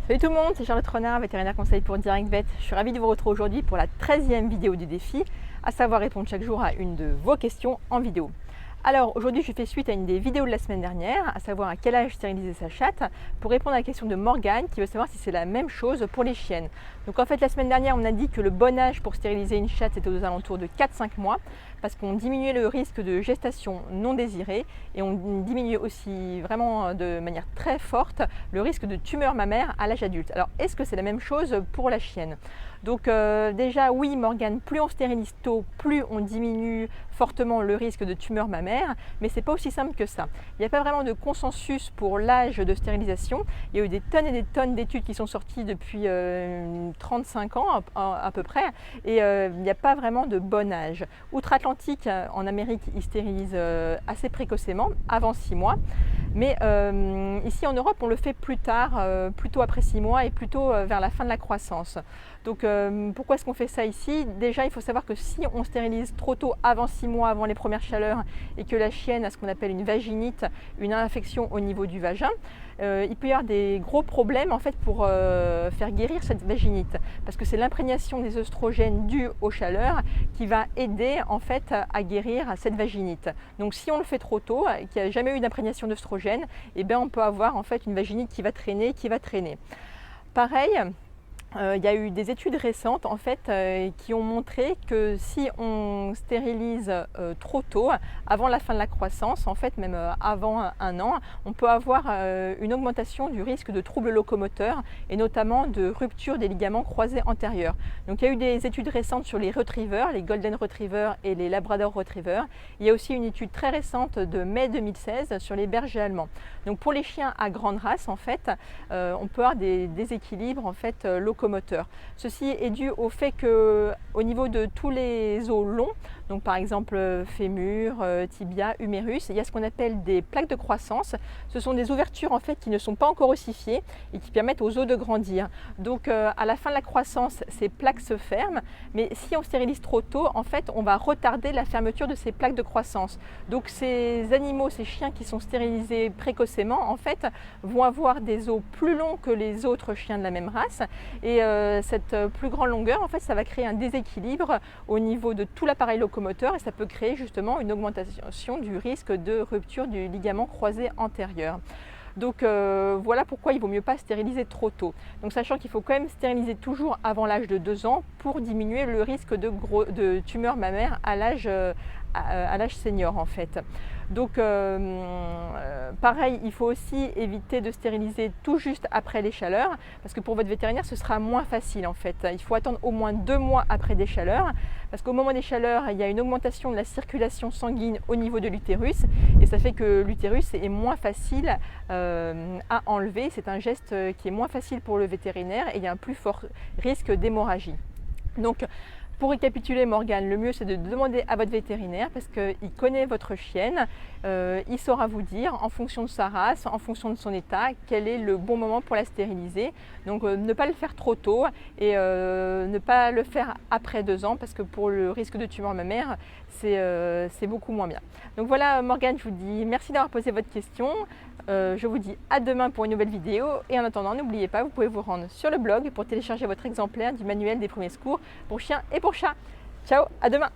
Salut tout le monde, c'est Charlotte Renard, vétérinaire conseil pour Direct Vet. Je suis ravie de vous retrouver aujourd'hui pour la 13e vidéo du défi, à savoir répondre chaque jour à une de vos questions en vidéo. Alors aujourd'hui je fais suite à une des vidéos de la semaine dernière, à savoir à quel âge stériliser sa chatte, pour répondre à la question de Morgane qui veut savoir si c'est la même chose pour les chiennes. Donc en fait la semaine dernière on a dit que le bon âge pour stériliser une chatte c'était aux alentours de 4-5 mois, parce qu'on diminuait le risque de gestation non désirée et on diminuait aussi vraiment de manière très forte le risque de tumeur mammaire à l'âge adulte. Alors est-ce que c'est la même chose pour la chienne? Donc déjà oui Morgane, plus on stérilise tôt, plus on diminue fortement le risque de tumeur mammaire, mais c'est pas aussi simple que ça. Il n'y a pas vraiment de consensus pour l'âge de stérilisation. Il y a eu des tonnes et des tonnes d'études qui sont sorties depuis 35 ans à peu près, et il n'y a pas vraiment de bon âge. Outre-Atlantique, en Amérique, ils stérilisent assez précocement, avant 6 mois. Mais ici en Europe, on le fait plus tard, plutôt après 6 mois et plutôt vers la fin de la croissance. Donc pourquoi est-ce qu'on fait ça ici? Déjà, il faut savoir que si on stérilise trop tôt, avant 6 mois, avant les premières chaleurs, et que la chienne a ce qu'on appelle une vaginite, une infection au niveau du vagin, il peut y avoir des gros problèmes en fait pour faire guérir cette vaginite, parce que c'est l'imprégnation des œstrogènes dus aux chaleurs qui va aider en fait à guérir cette vaginite. Donc si on le fait trop tôt, qu'il n'y a jamais eu d'imprégnation d'œstrogènes, eh bien on peut avoir en fait une vaginite qui va traîner, Pareil, il y a eu des études récentes en fait qui ont montré que si on stérilise trop tôt, avant la fin de la croissance, en fait même avant 1 an, on peut avoir une augmentation du risque de troubles locomoteurs et notamment de rupture des ligaments croisés antérieurs. Donc il y a eu des études récentes sur les retrievers, les golden retrievers et les labrador retrievers. Il y a aussi une étude très récente de mai 2016 sur les bergers allemands. Donc pour les chiens à grande race en fait, on peut avoir des déséquilibres en fait locomoteurs. Ceci est dû au fait qu'au niveau de tous les os longs, donc par exemple fémur, tibia, humérus, il y a ce qu'on appelle des plaques de croissance. Ce sont des ouvertures en fait qui ne sont pas encore ossifiées et qui permettent aux os de grandir. Donc à la fin de la croissance, ces plaques se ferment, mais si on stérilise trop tôt, en fait on va retarder la fermeture de ces plaques de croissance. Donc ces animaux, ces chiens qui sont stérilisés précocement, en fait vont avoir des os plus longs que les autres chiens de la même race. Et cette plus grande longueur, en fait, ça va créer un déséquilibre au niveau de tout l'appareil locomoteur et ça peut créer justement une augmentation du risque de rupture du ligament croisé antérieur. Donc voilà pourquoi il vaut mieux pas stériliser trop tôt. Donc sachant qu'il faut quand même stériliser toujours avant l'âge de 2 ans pour diminuer le risque de tumeur mammaire à l'âge senior en fait. Donc pareil, il faut aussi éviter de stériliser tout juste après les chaleurs, parce que pour votre vétérinaire ce sera moins facile en fait. Il faut attendre au moins 2 mois après des chaleurs, parce qu'au moment des chaleurs il y a une augmentation de la circulation sanguine au niveau de l'utérus et ça fait que l'utérus est moins facile à enlever. C'est un geste qui est moins facile pour le vétérinaire et il y a un plus fort risque d'hémorragie. Donc pour récapituler Morgane, le mieux c'est de demander à votre vétérinaire parce qu'il connaît votre chienne, il saura vous dire en fonction de sa race, en fonction de son état, quel est le bon moment pour la stériliser. Donc ne pas le faire trop tôt et ne pas le faire après 2 ans parce que pour le risque de tumeur mammaire, c'est beaucoup moins bien. Donc voilà Morgane, je vous dis merci d'avoir posé votre question. Je vous dis à demain pour une nouvelle vidéo et en attendant n'oubliez pas, vous pouvez vous rendre sur le blog pour télécharger votre exemplaire du manuel des premiers secours pour chiens et pour chats. Ciao, à demain!